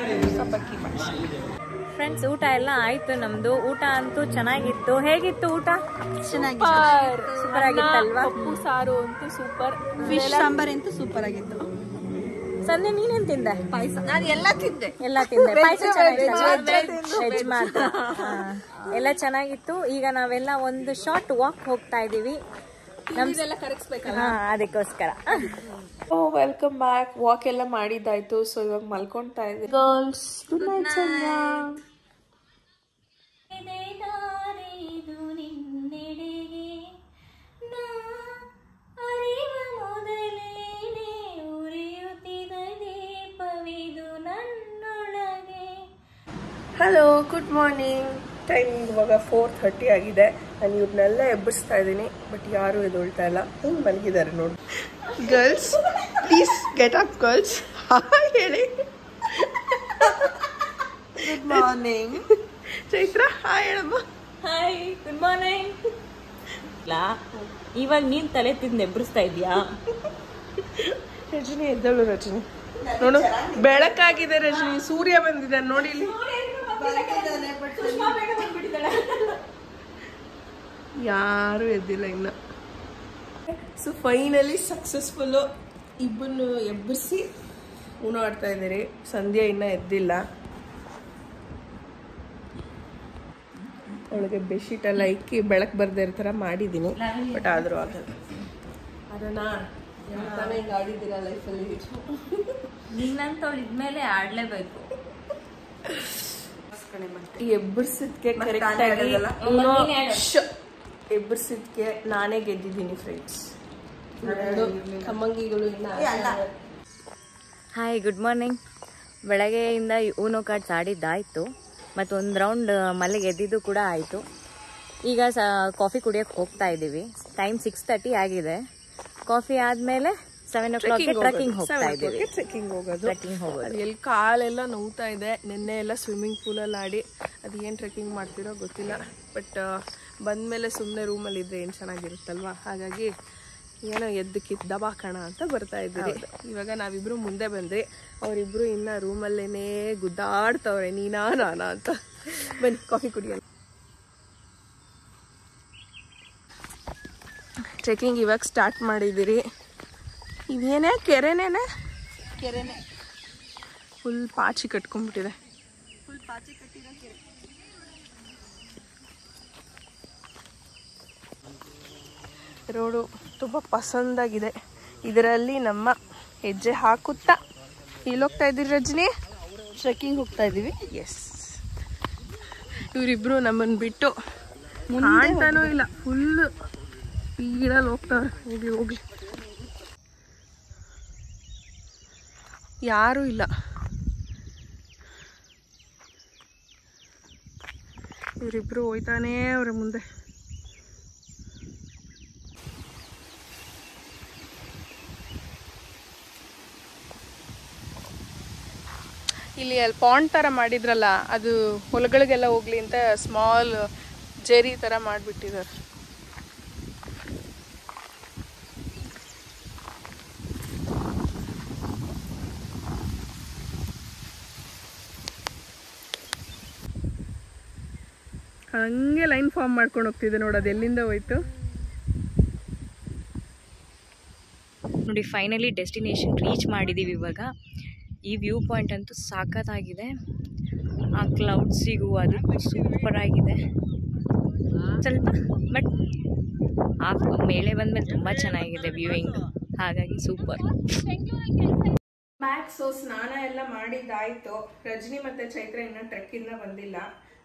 ಫ್ರೆಂಡ್ಸ್, ಊಟ ಎಲ್ಲ ಆಯ್ತು ನಮ್ದು. ಊಟ ಅಂತೂ ಚೆನ್ನಾಗಿತ್ತು. ಹೇಗಿತ್ತು ಊಟ? ಸೂಪರ್ ಆಗಿತ್ತಲ್ವಾ? ಪಪ್ಪು ಸಾರು ಅಂತೂ ಸೂಪರ್. ಫಿಶ್ ಸಾಂಬಾರ್ ಅಂತೂ ಸೂಪರ್ ಆಗಿತ್ತು. ಸಂಧ್ಯಾ ನೀನೇನ್ ತಿಂದೆ? ಪಾಯಸ ನಾನು ಎಲ್ಲ ತಿಂದೆ. ಪಾಯಸ ಚೆನ್ನಾಗಿತ್ತು. ವೆಜ್ ಮಾತ್ರ. ಎಲ್ಲ ಚೆನ್ನಾಗಿತ್ತು. ಈಗ ನಾವೆಲ್ಲ ಒಂದು ಶಾರ್ಟ್ ವಾಕ್ ಹೋಗ್ತಾ ಇದೀವಿ. ನಮ್ದೆಲ್ಲ ಕರಗಿಸ್ಬೇಕಲ್ಲ, ಅದಕ್ಕೋಸ್ಕರ. Welcome back. ವಾಕ್ ಎಲ್ಲ ಮಾಡಿದ್ದಾಯ್ತು. ಸೊ ಇವಾಗ ಮಲ್ಕೊಳ್ತಾ ಇದ್ದೀವಿ. Girls, good night Sandhya. Hello, good morning. Time ಇವಾಗ 4:30 ಆಗಿದೆ. ನಾನು ಇವ್ರನ್ನೆಲ್ಲ ಎಬ್ಬಿಸ್ತಾ ಇದ್ದೀನಿ, ಬಟ್ ಯಾರು ಎದ್ದೇಳ್ತಾ ಇಲ್ಲ. ಹಿಂಗೆ ಮಲಗಿದ್ದಾರೆ ನೋಡಿ. Girls, please get up girls. Hi ಹೇಳಿ. Good morning. ಚೈತ್ರ, ಹಾಯ್ ಹೇಳಮ್ಮ. Hi, good morning. ಇವಾಗ ನೀನ್ ತಲೆ ತಿಂದು ಎಬ್ಬಿಸ್ತಾ ಇದೀಯಾ? ರಜನಿ ಎದ್ದಳು. ರಜನಿ ನೋಡು, ಬೆಳಕಾಗಿದೆ. ರಜನಿ, ಸೂರ್ಯ ಬಂದಿದ್ದಾನೆ ನೋಡಿ ಇಲ್ಲಿ. ಯಾರು ಎದ್ದಿಲ್ಲ ಇನ್ನ. ಸೊ ಫೈನಲಿ ಸಕ್ಸಸ್ಫುಲ್ಲು ಇಬ್ಬನ್ನು ಎಬ್ಬರಿಸಿ ಊಟ ಆಡ್ತಾ ಇದ್ದೀರಿ. ಸಂಧ್ಯಾ ಇನ್ನ ಎದ್ದಿಲ್ಲ. ಅವಳಿಗೆ ಬೆಡ್ಶೀಟ್ ಎಲ್ಲ ಇಕ್ಕಿ ಬೆಳಕು ಬರ್ದೇ ಇರೋ ಥರ ಮಾಡಿದ್ದೀನಿ, ಬಟ್ ಆದರೂ ಆಗಲ್ಲ. ಅದನ್ನ ತಾನೇ ಹಿಂಗೆ ಆಡಿದ್ದೀರಾ ಲೈಫಲ್ಲಿ? ನಿನ್ನಂತವಳು ಇದ್ಮೇಲೆ ಆಡ್ಲೇಬೇಕು. ಎಬ್ಬರಿಸಿದ್ಕೆ ಎಬ್ಬರಿಸಿದ್ಕೆ ನಾನೇ ಗೆದ್ದಿದ್ದೀನಿ ಫ್ರೆಂಡ್ಸ್. ಕಮ್ಮಂಗಿಗಳು ಇನ್ನ. Hi, good morning. ಬೆಳಗ್ಗೆಯಿಂದ ಊನೋ ಕಾರ್ಡ್ಸ್ ಆಡಿದ್ದಾಯಿತು, ಮತ್ತು ಒಂದು ರೌಂಡ್ ಮಲ್ಲಿಗೆ ಎದ್ದಿದ್ದು ಕೂಡ ಆಯಿತು. ಈಗ ಕಾಫಿ ಕುಡಿಯೋಕ್ಕೆ ಹೋಗ್ತಾ ಇದ್ದೀವಿ. ಟೈಮ್ 6:30 ಆಗಿದೆ. ಕಾಫಿ ಆದಮೇಲೆ 7 o'clock ಟ್ರೆಕ್ಕಿಂಗ್ ಹೋಗ್ತಾ ಇದ್ದೀವಿ. ಟ್ರೆಕ್ಕಿಂಗ್ ಹೋಗೋದು. ಎಲ್ಲಿ ಕಾಲೆಲ್ಲ ನೋವ್ತಾ ಇದೆ. ನಿನ್ನೆ ಎಲ್ಲ ಸ್ವಿಮ್ಮಿಂಗ್ ಪೂಲಲ್ಲಿ ಆಡಿ ಅದು ಏನು ಟ್ರೆಕ್ಕಿಂಗ್ ಮಾಡ್ತಿರೋ ಗೊತ್ತಿಲ್ಲ. ಬಟ್ ಬಂದಮೇಲೆ ಸುಮ್ಮನೆ ರೂಮಲ್ಲಿ ಇದ್ರೆ ಏನು ಚೆನ್ನಾಗಿರುತ್ತಲ್ವ. ಹಾಗಾಗಿ ಏನೋ ಎದ್ದಕ್ಕೆ ದಬಾಕಣ ಅಂತ ಬರ್ತಾ ಇದ್ದೀರಿ. ಇವಾಗ ನಾವಿಬ್ರು ಮುಂದೆ ಬಂದ್ರಿ, ಅವರಿಬ್ರು ಇನ್ನ ರೂಮಲ್ಲೇನೇ ಗುದ್ದಾಡ್ತವ್ರೆ, ನೀನಾ ನಾನಾ ಅಂತ. ಬನ್ನಿ ಕಾಫಿ ಕುಡಿಯೋಣ. ಟ್ರೆಕ್ಕಿಂಗ್ ಇವಾಗ ಸ್ಟಾರ್ಟ್ ಮಾಡಿದ್ದೀರಿ. ಇದೇನೇ ಕೆರೆನೇನೆ? ಕೆರೆನೆ. ಫುಲ್ ಪಾಚಿ ಕಟ್ಕೊಂಡ್ಬಿಟ್ಟಿದೆ. ಫುಲ್ ಪಾಚಿ ಕಟ್ಟಿರೋ ಕೆರೆ. ರೋಡು ತುಂಬ ಪಸಂದಾಗಿದೆ. ಇದರಲ್ಲಿ ನಮ್ಮ ಹೆಜ್ಜೆ ಹಾಕುತ್ತಾ ಇಲ್ಲಿ ಹೋಗ್ತಾ ಇದ್ದೀರಿ ರಜನಿ? ಟ್ರೆಕ್ಕಿಂಗ್ ಹೋಗ್ತಾ ಇದೀವಿ. ಎಸ್, ಇವರಿಬ್ರು ನಮ್ಮನ್ನು ಬಿಟ್ಟು ಕಾಣ್ತಾನೂ ಇಲ್ಲ. ಫುಲ್ ಸ್ಪೀಡಲ್ಲಿ ಹೋಗ್ತಾರೆ. ಹೋಗ್ಲಿ ಯಾರೂ ಇಲ್ಲ. ಇವರಿಬ್ರು ಹೋಯ್ತಾನೇ ಅವ್ರ ಮುಂದೆ. ಇಲ್ಲಿ ಅಲ್ಲಿ ಪಾಂಡ್ ಥರ ಮಾಡಿದ್ರಲ್ಲ, ಅದು ಹೊಲಗಳಿಗೆಲ್ಲ ಹೋಗ್ಲಿ ಅಂತ ಸ್ಮಾಲ್ ಜೇರಿ ಥರ ಮಾಡಿಬಿಟ್ಟಿದ್ದಾರೆ. ಹಂಗೆ ಲೈನ್ ಫಾರ್ಮ್ ಮಾಡ್ಕೊಂಡು ಹೋಗ್ತಿದೆ ನೋಡಿ. ಅದು ಎಲ್ಲಿಂದ ಹೋಯ್ತು ನೋಡಿ. ಫೈನಲಿ ಡೆಸ್ಟಿನೇಷನ್ ರೀಚ್ ಮಾಡಿದ್ದೀವಿ. ಇವಾಗ ಈ ವ್ಯೂ ಪಾಯಿಂಟ್ ಅಂತೂ ಸಾಕತ್ತಾಗಿದೆ. ಆ ಕ್ಲೌಡ್ಸಿಗೂ ಅದಕ್ಕೂ ಸೂಪರ್ ಆಗಿದೆ ಸ್ವಲ್ಪ. ಬಟ್ ಆ ಮೇಲೆ ಬಂದಮೇಲೆ ತುಂಬ ಚೆನ್ನಾಗಿದೆ ವ್ಯೂವಿಂಗ್, ಹಾಗಾಗಿ ಸೂಪರ್. ಬ್ಯಾಕ್. ಸೊ ಸ್ನಾನ ಎಲ್ಲ ಮಾಡಿದ್ದಾಯ್ತು. ರಜನಿ ಮತ್ತೆ ಚೈತ್ರ ಇನ್ನೂ ಟ್ರೆಕ್ಕಿಂದ ಬಂದಿಲ್ಲ.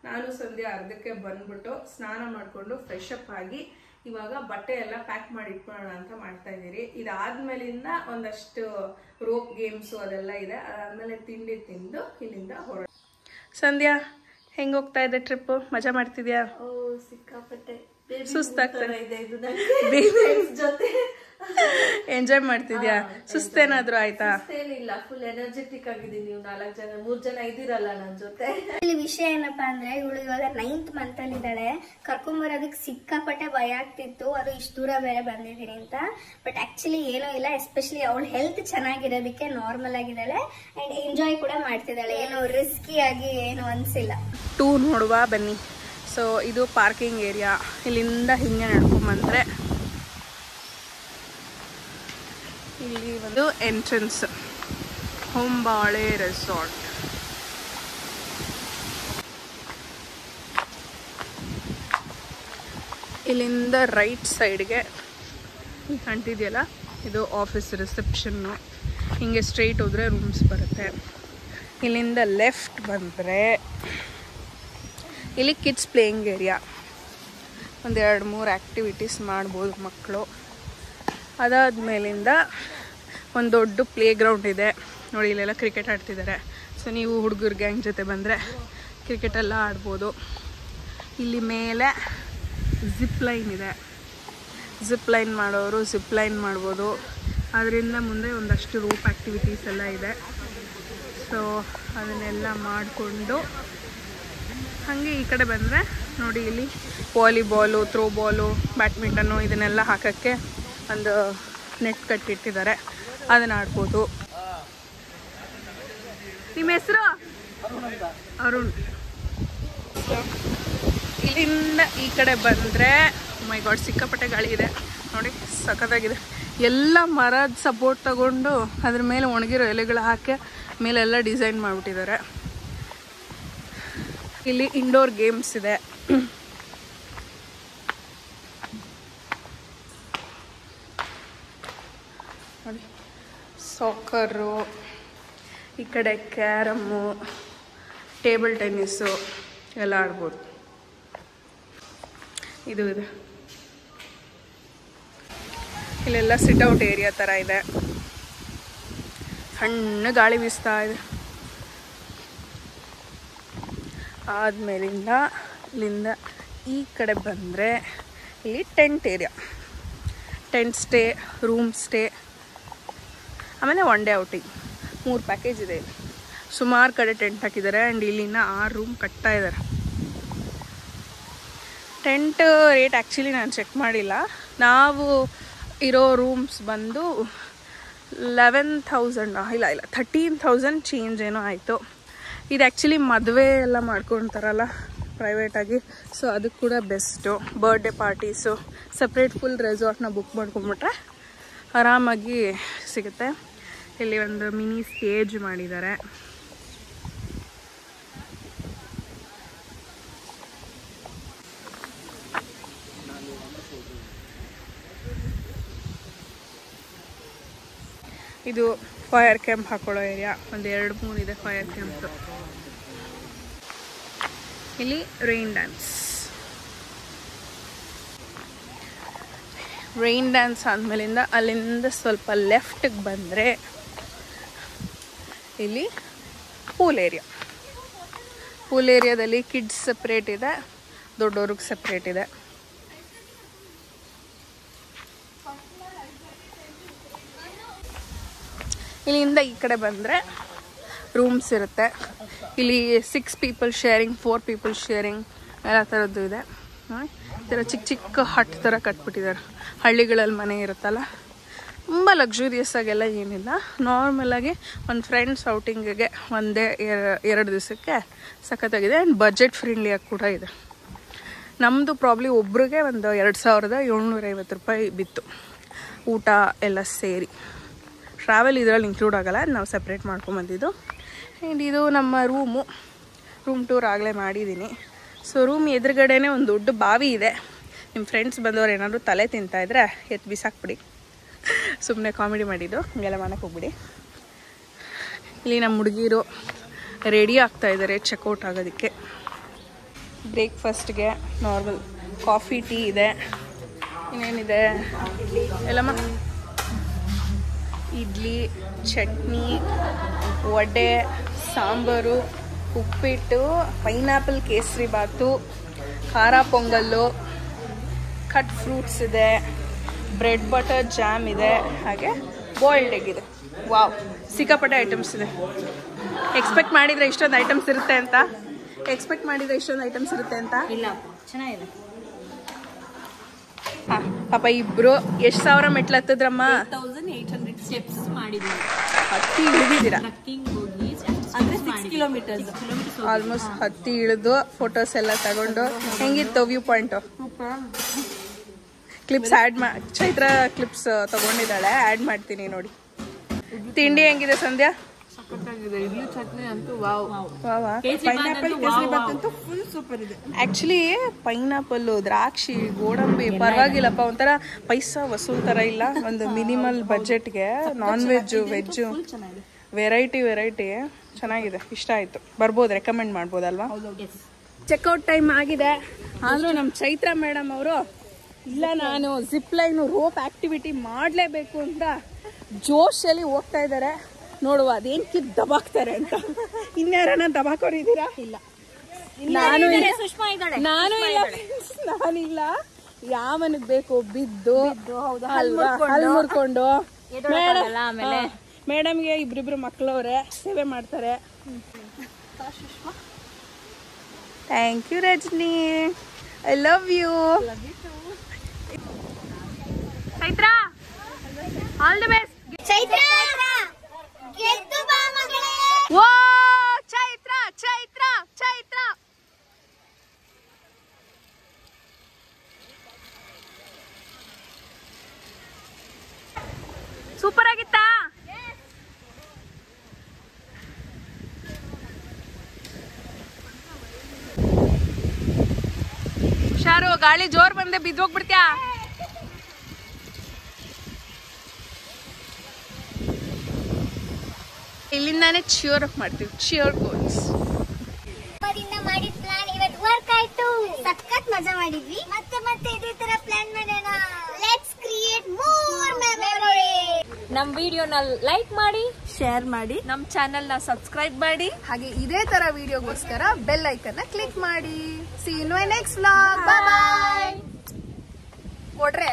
ನಾನು ಸಂಧ್ಯಾ ಅರ್ಧಕ್ಕೆ ಬಂದ್ಬಿಟ್ಟು ಸ್ನಾನ ಮಾಡಿಕೊಂಡು ಫ್ರೆಶ್ ಅಪ್ ಆಗಿ ಇವಾಗ ಬಟ್ಟೆ ಎಲ್ಲ ಪ್ಯಾಕ್ ಮಾಡಿ ಇಟ್ಕೊಳ್ಳೋಣ ಅಂತ ಮಾಡ್ತಾ ಇದ್ದೀರಿ. ಇದಾದ್ಮೇಲಿಂದ ಒಂದಷ್ಟು ರೋಪ್ ಗೇಮ್ಸು ಅದೆಲ್ಲ ಇದೆ. ಅದಾದ್ಮೇಲೆ ತಿಂಡಿ ತಿಂದು ಇಲ್ಲಿಂದ ಹೊರ. ಸಂಧ್ಯಾ, ಹೆಂಗೆ ಹೋಗ್ತಾ ಇದೆ ಟ್ರಿಪ್ಪು? ಮಜಾ ಮಾಡ್ತಿದ್ಯಾ? ಸಿಕ್ಕಾಪಟ್ಟೆ. ಸುಸ್ತಾಗ್ತದೆ ಬೇಬಿ ಜೊತೆ ಎಂಜಾಯ್ ಮಾಡ್ತಿದ್ಯಾ? ಸುಸ್ತೇನಾದ್ರೂ ಆಯ್ತಾ? ಏನಿಲ್ಲ, ಫುಲ್ ಎನರ್ಜೆಟಿಕ್ ಆಗಿದ್ದೀನಿ. ನೀವು 4 ಜನ 3 ಜನ ಇದ್ದೀರಲ್ಲ ನನ್ನ ಜೊತೆ. ಇಲ್ಲಿ ವಿಷಯ ಏನಪ್ಪಾ ಅಂದ್ರೆ, ಇವಳು ಇವಾಗ 9th ಮಂತ್ ಅಲ್ಲಿ ಇದ್ದಾಳೆ. ಕರ್ಕೊಂಬರೋದಕ್ಕೆ ಸಿಕ್ಕಾಪಟ್ಟೆ ಭಯ ಆಗ್ತಿತ್ತು, ಅದು ಇಷ್ಟು ದೂರ ಬೇರೆ ಬಂದಿದ್ದೀನಿ ಅಂತ. ಬಟ್ ಆಕ್ಚುಲಿ ಏನೂ ಇಲ್ಲ, ಎಸ್ಪೆಷಲಿ ಅವಳ ಹೆಲ್ತ್ ಚೆನ್ನಾಗಿರೋದಕ್ಕೆ ನಾರ್ಮಲ್ ಆಗಿದ್ದಾಳೆ ಅಂಡ್ ಎಂಜಾಯ್ ಕೂಡ ಮಾಡ್ತಿದ್ದಾಳೆ. ಏನು ರಿಸ್ಕಿ ಆಗಿ ಏನು ಅನ್ಸಿಲ್ಲ. ಟೂರ್ ನೋಡುವ ಬನ್ನಿ. ಸೊ ಇದು ಪಾರ್ಕಿಂಗ್ ಏರಿಯಾ. ಇಲ್ಲಿಂದ ಹಿಂಗೆ ನಡ್ಕೊಂಬಂದ್ರೆ ಇಲ್ಲಿ ಒಂದು ಎಂಟ್ರೆನ್ಸ್, ಹೊಂಬಾಳೆ ರೆಸಾರ್ಟ್. ಇಲ್ಲಿಂದ ರೈಟ್ ಸೈಡ್ಗೆ ಕಾಣ್ತಿದೆಯಲ್ಲ, ಇದು ಆಫೀಸ್ ರಿಸೆಪ್ಷನ್ನು. ಹಿಂಗೆ ಸ್ಟ್ರೈಟ್ ಹೋದರೆ ರೂಮ್ಸ್ ಬರುತ್ತೆ. ಇಲ್ಲಿಂದ ಲೆಫ್ಟ್ ಬಂದರೆ ಇಲ್ಲಿ ಕಿಡ್ಸ್ ಪ್ಲೇಯಿಂಗ್ ಏರಿಯಾ. ಒಂದು 2-3 ಆ್ಯಕ್ಟಿವಿಟೀಸ್ ಮಾಡ್ಬೋದು ಮಕ್ಕಳು. ಅದಾದಮೇಲಿಂದ ಒಂದು ದೊಡ್ಡ ಪ್ಲೇ ಗ್ರೌಂಡ್ ಇದೆ ನೋಡಿ. ಇಲ್ಲೆಲ್ಲ ಕ್ರಿಕೆಟ್ ಆಡ್ತಿದ್ದಾರೆ. ಸೊ ನೀವು ಹುಡುಗರ ಗ್ಯಾಂಗ್ ಜೊತೆ ಬಂದರೆ ಕ್ರಿಕೆಟೆಲ್ಲ ಆಡ್ಬೋದು. ಇಲ್ಲಿ ಮೇಲೆ ಜಿಪ್ ಲೈನ್ ಇದೆ. ಜಿಪ್ ಲೈನ್ ಮಾಡೋರು ಜಿಪ್ ಲೈನ್ ಮಾಡ್ಬೋದು. ಅದರಿಂದ ಮುಂದೆ ಒಂದಷ್ಟು ರೋಪ್ ಆ್ಯಕ್ಟಿವಿಟೀಸ್ ಎಲ್ಲ ಇದೆ. ಸೊ ಅದನ್ನೆಲ್ಲ ಮಾಡಿಕೊಂಡು ಹಾಗೆ ಈ ಕಡೆ ಬಂದರೆ ನೋಡಿ, ಇಲ್ಲಿ ವಾಲಿಬಾಲು, ಥ್ರೋಬಾಲು, ಬ್ಯಾಡ್ಮಿಂಟನ್ನು ಇದನ್ನೆಲ್ಲ ಹಾಕೋಕ್ಕೆ ಒಂದು ನೆಟ್ ಕಟ್ಟಿಟ್ಟಿದ್ದಾರೆ, ಅದನ್ನು ಆಡ್ಬೋದು. ನಿಮ್ಮ ಹೆಸರು? ಅರುಣ್. ಇಲ್ಲಿಂದ ಈ ಕಡೆ ಬಂದರೆ ಮೈ ಗಾಡ್ ಸಿಕ್ಕಾಪಟ್ಟೆ ಗಾಳಿ ಇದೆ ನೋಡಿ, ಸಖತ್ತಾಗಿದೆ. ಎಲ್ಲ ಮರದ ಸಪೋರ್ಟ್ ತಗೊಂಡು ಅದ್ರ ಮೇಲೆ ಒಣಗಿರೋ ಎಲೆಗಳು ಹಾಕಿ ಮೇಲೆಲ್ಲ ಡಿಸೈನ್ ಮಾಡಿಬಿಟ್ಟಿದ್ದಾರೆ. ಇಲ್ಲಿ ಇಂಡೋರ್ ಗೇಮ್ಸ್ ಇದೆ. ನೋಡಿ, ಸಾಕರು, ಈ ಕಡೆ ಕ್ಯಾರಮ್ಮು, ಟೇಬಲ್ ಟೆನ್ನಿಸು ಎಲ್ಲ ಆಡ್ಬೋದು. ಇದು ಇದೆ. ಇಲ್ಲೆಲ್ಲ ಸಿಟ್ಔಟ್ ಏರಿಯಾ ಥರ ಇದೆ. ಸಣ್ಣ ಗಾಳಿ ಬೀಸ್ತಾ ಇದೆ. ಆದಮೇಲಿಂದ ಇಲ್ಲಿಂದ ಈ ಕಡೆ ಬಂದರೆ ಇಲ್ಲಿ tent area. Tent stay, room stay, ಆಮೇಲೆ 1 ಡೇ ಔಟಿಂಗ್ 3 ಪ್ಯಾಕೇಜ್ ಇದೆ. ಸುಮಾರು ಕಡೆ ಟೆಂಟ್ ಹಾಕಿದ್ದಾರೆ. ಆ್ಯಂಡ್ ಇಲ್ಲಿನ 6 ರೂಮ್ ಕಟ್ತಾ ಇದ್ದಾರೆ. ಟೆಂಟ್ ರೇಟ್ ಆ್ಯಕ್ಚುಲಿ ನಾನು ಚೆಕ್ ಮಾಡಿಲ್ಲ. ನಾವು ಇರೋ ರೂಮ್ಸ್ ಬಂದು 11,000 ಇಲ್ಲ 13,000 ಚೇಂಜ್ ಏನೋ ಆಯಿತು. ಇದು ಆ್ಯಕ್ಚುಲಿ ಮದುವೆ ಎಲ್ಲ ಮಾಡ್ಕೊತಾರಲ್ಲ ಪ್ರೈವೇಟಾಗಿ, ಸೊ ಅದಕ್ಕೆ ಕೂಡ best. Birthday parties separate full ರೆಸಾರ್ಟ್ನ ಬುಕ್ ಮಾಡ್ಕೊಂಬಿಟ್ರೆ ಆರಾಮಾಗಿ ಸಿಗುತ್ತೆ. ಇಲ್ಲಿ ಒಂದು ಮಿನಿ ಸ್ಟೇಜ್ ಮಾಡಿದ್ದಾರೆ. ಇದು ಫೈರ್ ಕ್ಯಾಂಪ್ ಹಾಕೊಳ್ಳೋ ಏರಿಯಾ. ಒಂದು 2-3 ಇದೆ ಫೈರ್ ಕ್ಯಾಂಪ್. ಇಲ್ಲಿ ರೈನ್ ಡ್ಯಾನ್ಸ್. ರೈನ್ ಡ್ಯಾನ್ಸ್ ಆದಮೇಲಿಂದ ಅಲ್ಲಿಂದ ಸ್ವಲ್ಪ ಲೆಫ್ಟಿಗೆ ಬಂದರೆ ಇಲ್ಲಿ ಪೂಲ್ ಏರಿಯಾ. ಪೂಲ್ ಏರಿಯಾದಲ್ಲಿ ಕಿಡ್ಸ್ ಸಪ್ರೇಟ್ ಇದೆ, ದೊಡ್ಡವ್ರಿಗೆ ಸಪ್ರೇಟ್ ಇದೆ. ಇಲ್ಲಿಂದ ಈ ಕಡೆ ಬಂದರೆ ರೂಮ್ಸ್ ಇರುತ್ತೆ. ಇಲ್ಲಿ 6 ಪೀಪಲ್ ಶೇರಿಂಗ್, 4 ಪೀಪಲ್ ಶೇರಿಂಗ್ ಎಲ್ಲ ಥರದ್ದು ಇದೆ. ಈ ಥರ ಚಿಕ್ಕ ಚಿಕ್ಕ ಹಟ್ ಥರ ಕಟ್ಬಿಟ್ಟಿದ್ದಾರೆ. ಹಳ್ಳಿಗಳಲ್ಲಿ ಮನೆ ಇರುತ್ತಲ್ಲ, ತುಂಬ ಲಕ್ಸುರಿಯಸ್ ಆಗೆಲ್ಲ ಏನಿಲ್ಲ. ನಾರ್ಮಲಾಗಿ ಒಂದು ಫ್ರೆಂಡ್ಸ್ ಔಟಿಂಗಿಗೆ 1-2 ದಿವಸಕ್ಕೆ ಸಖತ್ತಾಗಿದೆ. ಆ್ಯಂಡ್ ಬಜೆಟ್ ಫ್ರೆಂಡ್ಲಿಯಾಗಿ ಕೂಡ ಇದೆ. ನಮ್ಮದು ಪ್ರಾಬ್ಲಿ ಒಬ್ರಿಗೆ ಒಂದು 2,750 ರೂಪಾಯಿ ಬಿತ್ತು, ಊಟ ಎಲ್ಲ ಸೇರಿ. ಟ್ರಾವೆಲ್ ಇದರಲ್ಲಿ ಇನ್ಕ್ಲೂಡ್ ಆಗೋಲ್ಲ, ನಾವು ಸಪ್ರೇಟ್ ಮಾಡ್ಕೊಂಬಂದಿದ್ದು. ಆ್ಯಂಡ್ ಇದು ನಮ್ಮ ರೂಮ್ ಟೂರ್ ಆಗಲೇ ಮಾಡಿದ್ದೀನಿ. ಸೊ ರೂಮ್ ಎದುರುಗಡೆನೇ ಒಂದು ದೊಡ್ಡ ಬಾವಿ ಇದೆ. ನಿಮ್ಮ ಫ್ರೆಂಡ್ಸ್ ಬಂದವ್ರು ಏನಾದರೂ ತಲೆ ತಿಂತಾಯಿದ್ರೆ ಎತ್ತು ಬಿಸಾಕ್ಬಿಡಿ. ಸುಮ್ಮನೆ ಕಾಮಿಡಿ ಮಾಡಿದ್ದು, ಹಂಗೆಲ್ಲ ಮಾಡೋಕ್ಕೆ ಹೋಗ್ಬಿಡಿ. ಇಲ್ಲಿ ನಮ್ಮ ಹುಡುಗಿರು ರೆಡಿ ಆಗ್ತಾಯಿದ್ದಾರೆ ಚೆಕ್ಔಟ್ ಆಗೋದಕ್ಕೆ. ಬ್ರೇಕ್ಫಾಸ್ಟ್ಗೆ ನಾರ್ಮಲ್ ಕಾಫಿ, ಟೀ ಇದೆ. ಇನ್ನೇನಿದೆ ಎಲ್ಲಮ್ಮ, ಇಡ್ಲಿ, ಚಟ್ನಿ, ವಡೆ, ಸಾಂಬಾರು, ಉಪ್ಪಿಟ್ಟು, ಪೈನಾಪಲ್ ಕೇಸರಿ ಬಾತು, ಖಾರ ಪೊಂಗಲ್ಲು, ಕಟ್ ಫ್ರೂಟ್ಸ್ ಇದೆ, ಬ್ರೆಡ್ ಬಟರ್ ಜಾಮ್ ಇದೆ, ಹಾಗೆ ಬಾಯ್ಲ್ಡ್ ಎಗ್ ಇದೆ. ವಾವ್, ಸಿಕ್ಕಾಪಟ್ಟೆ ಐಟಮ್ಸ್ ಇದೆ. ಎಕ್ಸ್ಪೆಕ್ಟ್ ಮಾಡಿದ್ರೆ ಇಷ್ಟೊಂದು ಐಟಮ್ಸ್ ಇರುತ್ತೆ ಅಂತ ಇಲ್ಲ, ಚೆನ್ನಾಗಿದೆ. ಪಾಪ ಇಬ್ರು ಎಷ್ಟು ಸಾವಿರ ಮೆಟ್ಲು ಹತ್ತದ್ರಮ್ಮ? 1800 ಸ್ಟೆಪ್ಸ್ ಮಾಡಿದ್ವಿ. ಹತ್ತಿ ಇಳಿದಿದ್ದೀರಾ? ಅಂದ್ರೆ 6 ಕಿಲೋಮೀಟರ್ಸ್ ಆಲ್ಮೋಸ್ಟ್ ಹತ್ತಿ ಇಳಿದು ಫೋಟೋಸ್ ಎಲ್ಲ ತಗೊಂಡು ಹೆಂಗಿತ್ತು view point? Clips Chaitra clips ತಗೊಂಡಿದ್ದಾಳೆ, ಆ್ಯಡ್ ಮಾಡ್ತೀನಿ ನೋಡಿ. ತಿಂಡಿ ಹೆಂಗಿದೆ ಸಂಧ್ಯಾ? ಇಡ್ಲಿ ಚಟ್ನಿ ಅಂತೂ ವಾವ್. ಆಕ್ಚುಲಿ ಪೈನಾಪಲ್, ದ್ರಾಕ್ಷಿ, ಗೋಡಂಬಿ ಪರವಾಗಿಲ್ಲಪ್ಪ, ಒಂಥರ ಪೈಸಾ ವಸೂಲ್ ತರ ಇಲ್ಲ. ಒಂದು ಮಿನಿಮಲ್ ಬಜೆಟ್ಗೆ ನಾನ್ ವೆಜ್ಜು ವೆಜ್ಜು ವೆರೈಟಿ ಚೆನ್ನಾಗಿದೆ, ಇಷ್ಟ ಆಯ್ತು. ಬರ್ಬೋದು, ರೆಕಮೆಂಡ್ ಮಾಡ್ಬೋದಲ್ವಾ? ಚೆಕ್ಔಟ್ ಟೈಮ್ ಆಗಿದೆ, ಆದ್ರೂ ನಮ್ಮ ಚೈತ್ರ ಮೇಡಮ್ ಅವರು ಇಲ್ಲ ನಾನು ಜಿಪ್ ಲೈನು ರೋಪ್ ಆಕ್ಟಿವಿಟಿ ಮಾಡಲೇಬೇಕು ಅಂತ ಜೋಶಲ್ಲಿ ಹೋಗ್ತಾ ಇದ್ದಾರೆ. ನೋಡುವ ಅದೇನ್ಕಿ ದಬಾಕ್ತಾರೆ ಅಂತ. ಇನ್ಯಾರನ್ನ ದಬಾಕೋರಿದ್ದೀರಾ? ಇಲ್ಲ, ನಾನಿಲ್ಲ. ಯಾವನಿಗೆ ಬೇಕು ಬಿದ್ದು ಹಲ್ಲು ಮುರ್ಕೊಂಡು. ಮೇಡಮ್ಗೆ ಇಬ್ರಿಬ್ರು ಮಕ್ಕಳವ್ರೆ, ಸೇವೆ ಮಾಡ್ತಾರೆ. Thank you Rajini, I love you. Chaitra, all the best. Chaitra ಗೆದ್ದು ಬಾ ಮಗಳೇ. ಓ ಚೈತ್ರ ಚೈತ್ರ ಚೈತ್ರ. ಸೂಪರ್ ಆಗಿತ್ತಾ? ಹುಷಾರು, ಗಾಳಿ ಜೋರ್ ಬಂದೆ ಬಿದ್ದೋಗ್ಬಿಡ್ತ್ಯಾ? ಇಲ್ಲಿಂದಾನೆ ಚಿಯರ್ ಅಪ್ ಮಾಡ್ತೀವಿ, ಚಿಯರ್ ಗೋಲ್ಸ್. ಮಾಡಿದ ಪ್ಲಾನ್ ಇವತ್ತು ವರ್ಕ್ ಆಯ್ತು. ಸಖತ್ ಮಜಾ ಮಾಡಿದ್ವಿ. ಮತ್ತೆ ಇದೇ ತರ ಪ್ಲಾನ್ ಮಾಡೋಣ. Let's create more memory. ನಮ್ ವಿಡಿಯೋನ ಲೈಕ್ ಮಾಡಿ, ಶೇರ್ ಮಾಡಿ, ನಮ್ ಚಾನೆಲ್ ನ ಸಬ್ಸ್ಕ್ರೈಬ್ ಮಾಡಿ, ಹಾಗೆ ಇದೇ ತರ ವಿಡಿಯೋಗೋಸ್ಕರ ಬೆಲ್ ಐಕನ್ ಕ್ಲಿಕ್ ಮಾಡಿ. See you in my next vlog. Bye bye. ಕೊಡ್ರೆ